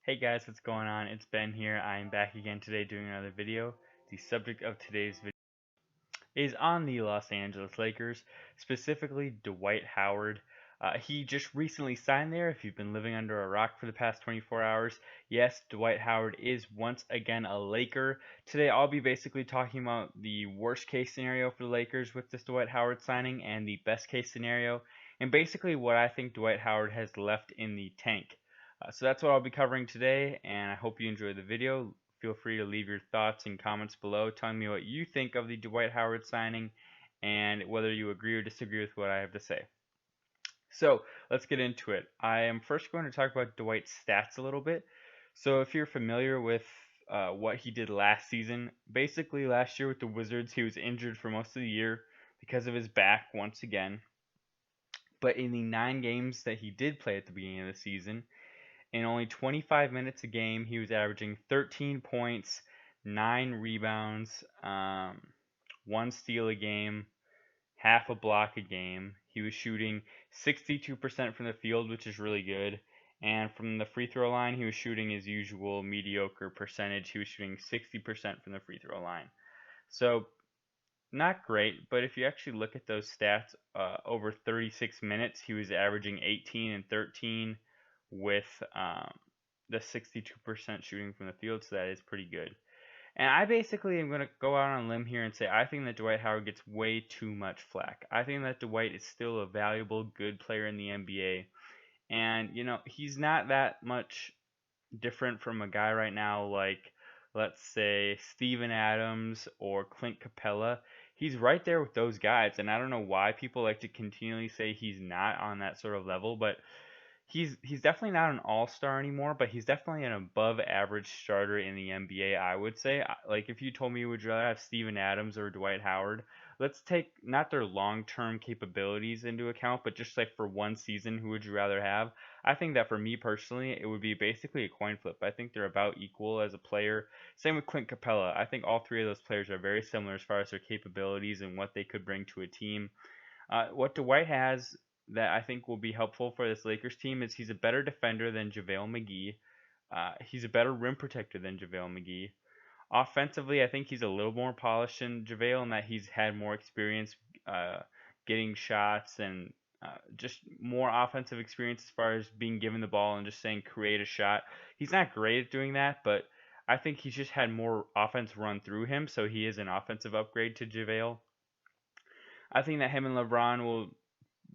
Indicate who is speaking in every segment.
Speaker 1: Hey guys, what's going on? It's Ben here. I am back again today doing another video. The subject of today's video is on the Los Angeles Lakers, specifically Dwight Howard. He just recently signed there. If you've been living under a rock for the past 24 hours, yes, Dwight Howard is once again a Laker. Today I'll be basically talking about the worst case scenario for the Lakers with this Dwight Howard signing and the best case scenario, and basically what I think Dwight Howard has left in the tank. So that's what I'll be covering today, and I hope you enjoy the video. Feel free to leave your thoughts and comments below, telling me what you think of the Dwight Howard signing and whether you agree or disagree with what I have to say. So let's get into it. I am first going to talk about Dwight's stats a little bit. So if you're familiar with what he did last season, basically last year with the Wizards, he was injured for most of the year because of his back once again. But in the 9 games that he did play at the beginning of the season, in only 25 minutes a game, he was averaging 13 points, 9 rebounds, 1 steal a game, half a block a game. He was shooting 62% from the field, which is really good. And from the free throw line, he was shooting his usual mediocre percentage. He was shooting 60% from the free throw line. So, not great, but if you actually look at those stats, over 36 minutes, he was averaging 18 and 13 with the 62% shooting from the field, so that is pretty good. And I basically am going to go out on a limb here and say I think that Dwight Howard gets way too much flack. I think that Dwight is still a valuable, good player in the NBA. And, he's not that much different from a guy right now like, let's say, Steven Adams or Clint Capella. He's right there with those guys, and I don't know why people like to continually say he's not on that sort of level, but he's definitely not an all-star anymore, but he's definitely an above average starter in the NBA, I would say. Like if you told me would you rather have Steven Adams or Dwight Howard, let's take not their long-term capabilities into account, but just like for one season, who would you rather have? I think that for me personally, it would be basically a coin flip. I think they're about equal as a player. Same with Clint Capella. I think all three of those players are very similar as far as their capabilities and what they could bring to a team. What Dwight has that I think will be helpful for this Lakers team is he's a better defender than JaVale McGee. He's a better rim protector than JaVale McGee. Offensively, I think he's a little more polished than JaVale in that he's had more experience uh, getting shots and just more offensive experience as far as being given the ball and just saying create a shot. He's not great at doing that, but I think he's just had more offense run through him, so he is an offensive upgrade to JaVale. I think that him and LeBron will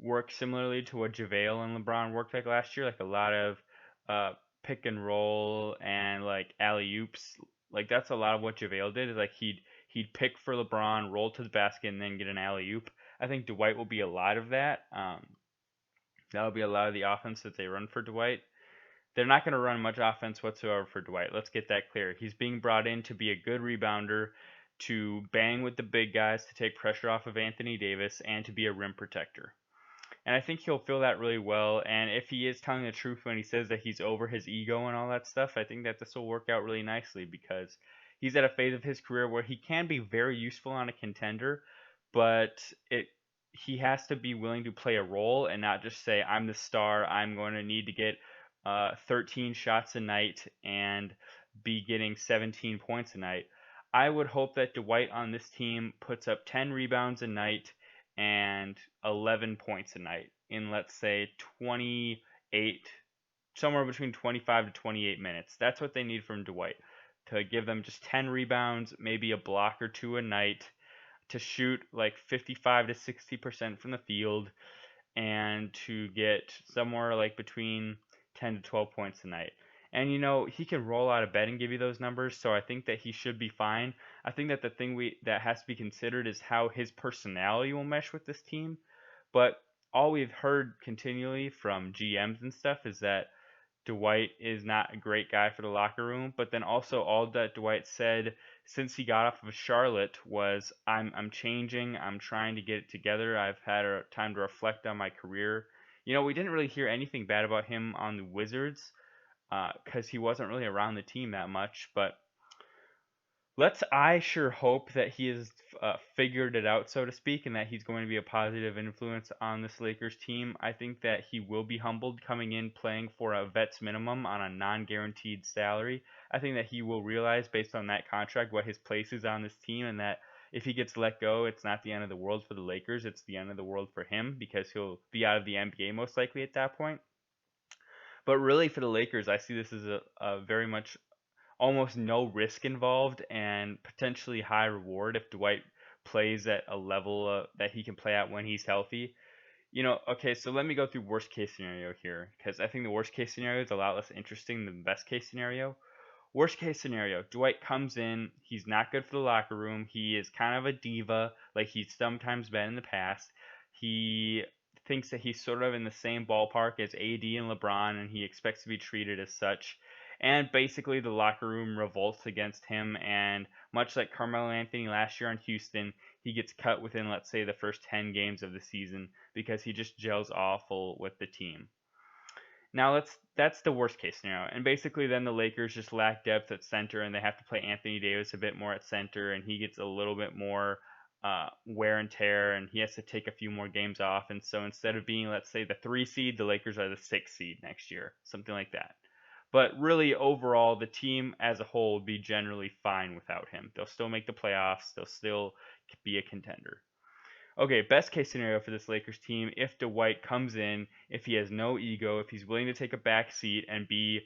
Speaker 1: work similarly to what JaVale and LeBron worked like last year, like a lot of uh, pick and roll and like alley oops. Like that's a lot of what JaVale did. Is like he'd pick for LeBron, roll to the basket, and then get an alley oop. I think Dwight will be a lot of that. That'll be a lot of the offense that they run for Dwight. They're not going to run much offense whatsoever for Dwight. Let's get that clear. He's being brought in to be a good rebounder, to bang with the big guys, to take pressure off of Anthony Davis, and to be a rim protector. And I think he'll feel that really well. And if he is telling the truth when he says that he's over his ego and all that stuff, I think that this will work out really nicely because he's at a phase of his career where he can be very useful on a contender, but he has to be willing to play a role and not just say, I'm the star, I'm going to need to get 13 shots a night and be getting 17 points a night. I would hope that Dwight on this team puts up 10 rebounds a night and 11 points a night in, let's say, 28, somewhere between 25 to 28 minutes. That's what they need from Dwight, to give them just 10 rebounds, maybe a block or two a night, to shoot like 55 to 60% from the field, and to get somewhere like between 10 to 12 points a night. And he can roll out of bed and give you those numbers, so I think that he should be fine. I think that the thing that has to be considered is how his personality will mesh with this team. But all we've heard continually from GMs and stuff is that Dwight is not a great guy for the locker room, but then also all that Dwight said since he got off of Charlotte was, I'm changing, I'm trying to get it together, I've had a time to reflect on my career. We didn't really hear anything bad about him on the Wizards because he wasn't really around the team that much, but I sure hope that he has figured it out, so to speak, and that he's going to be a positive influence on this Lakers team. I think that he will be humbled coming in playing for a vet's minimum on a non-guaranteed salary. I think that he will realize based on that contract what his place is on this team, and that if he gets let go, it's not the end of the world for the Lakers, it's the end of the world for him because he'll be out of the NBA most likely at that point. But really for the Lakers, I see this as a very much almost no risk involved and potentially high reward if Dwight plays at a level that he can play at when he's healthy. Okay, so let me go through worst case scenario here because I think the worst case scenario is a lot less interesting than the best case scenario. Worst case scenario, Dwight comes in, he's not good for the locker room, he is kind of a diva like he's sometimes been in the past. He thinks that he's sort of in the same ballpark as AD and LeBron and he expects to be treated as such. And basically the locker room revolts against him and much like Carmelo Anthony last year in Houston, he gets cut within let's say the first 10 games of the season because he just gels awful with the team. Now that's the worst case scenario. And basically then the Lakers just lack depth at center and they have to play Anthony Davis a bit more at center and he gets a little bit more wear and tear and he has to take a few more games off. And so instead of being, let's say, the 3 seed, the Lakers are the 6 seed next year, something like that. But really, overall, the team as a whole would be generally fine without him. They'll still make the playoffs. They'll still be a contender. Okay, best case scenario for this Lakers team, if Dwight comes in, if he has no ego, if he's willing to take a back seat and be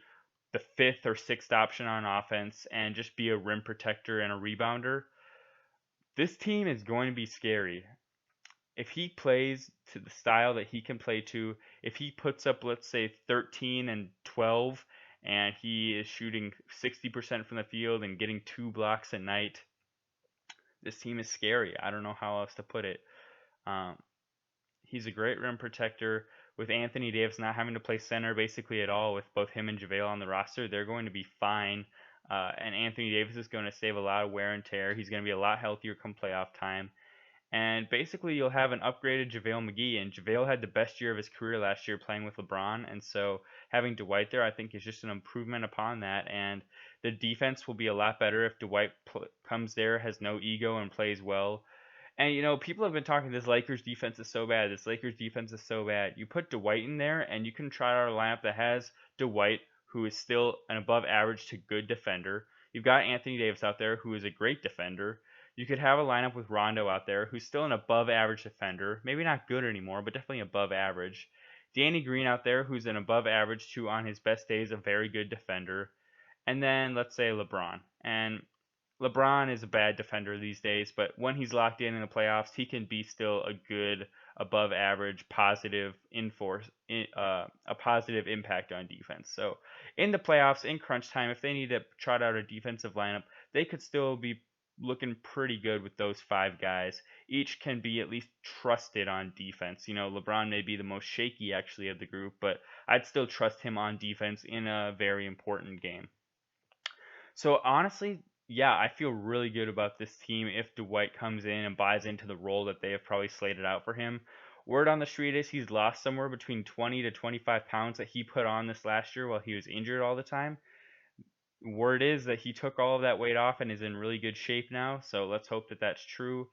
Speaker 1: the fifth or sixth option on offense and just be a rim protector and a rebounder, this team is going to be scary. If he plays to the style that he can play to, if he puts up, let's say, 13 and 12, and he is shooting 60% from the field and getting 2 blocks a night, this team is scary. I don't know how else to put it. Um, he's a great rim protector. With Anthony Davis not having to play center basically at all, with both him and JaVale on the roster, they're going to be fine. And Anthony Davis is going to save a lot of wear and tear. He's going to be a lot healthier come playoff time. And basically, you'll have an upgraded JaVale McGee. And JaVale had the best year of his career last year playing with LeBron. And so having Dwight there, I think, is just an improvement upon that. And the defense will be a lot better if Dwight comes there, has no ego, and plays well. And people have been talking this Lakers defense is so bad. This Lakers defense is so bad. You put Dwight in there, and you can try out a lineup that has Dwight, who is still an above average to good defender. You've got Anthony Davis out there, who is a great defender. You could have a lineup with Rondo out there, who's still an above average defender. Maybe not good anymore, but definitely above average. Danny Green out there, who's an above average to, on his best days, a very good defender. And then let's say LeBron. And LeBron is a bad defender these days, but when he's locked in the playoffs, he can be still a good, above average, positive a positive impact on defense. So in the playoffs, in crunch time, if they need to trot out a defensive lineup, they could still be looking pretty good with those 5 guys. Each can be at least trusted on defense. LeBron may be the most shaky actually of the group, but I'd still trust him on defense in a very important game. So honestly, yeah, I feel really good about this team if Dwight comes in and buys into the role that they have probably slated out for him. Word on the street is he's lost somewhere between 20 to 25 pounds that he put on this last year while he was injured all the time. Word is that he took all of that weight off and is in really good shape now, so let's hope that that's true.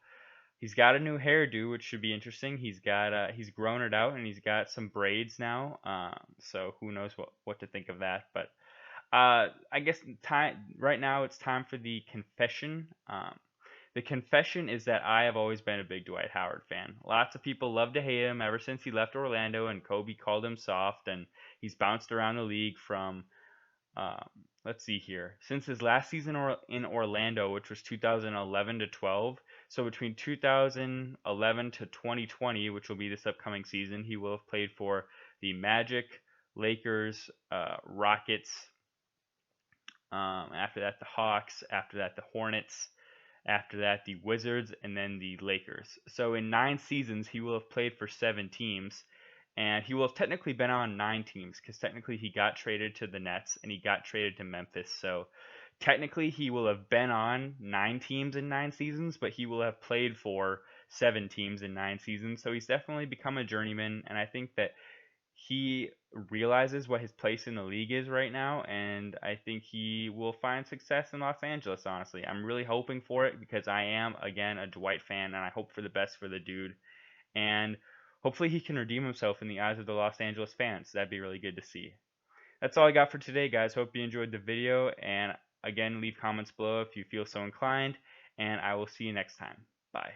Speaker 1: He's got a new hairdo, which should be interesting. He's grown it out and he's got some braids now. So who knows what to think of that, but I guess right now it's time for the confession. The confession is that I have always been a big Dwight Howard fan. Lots of people love to hate him ever since he left Orlando and Kobe called him soft, and he's bounced around the league from, um, let's see here, since his last season in Orlando, which was 2011 to 12. So between 2011 to 2020, which will be this upcoming season, he will have played for the Magic, Lakers, Rockets. After that, the Hawks. After that, the Hornets. After that, the Wizards, and then the Lakers. So in 9 seasons, he will have played for 7 teams, and he will have technically been on 9 teams because technically he got traded to the Nets and he got traded to Memphis. So technically he will have been on 9 teams in 9 seasons, but he will have played for 7 teams in 9 seasons. So he's definitely become a journeyman, and I think that he realizes what his place in the league is right now, and I think he will find success in Los Angeles, honestly. I'm really hoping for it because I am, again, a Dwight fan, and I hope for the best for the dude. And hopefully he can redeem himself in the eyes of the Los Angeles fans. That'd be really good to see. That's all I got for today, guys. Hope you enjoyed the video, and again, leave comments below if you feel so inclined, and I will see you next time. Bye.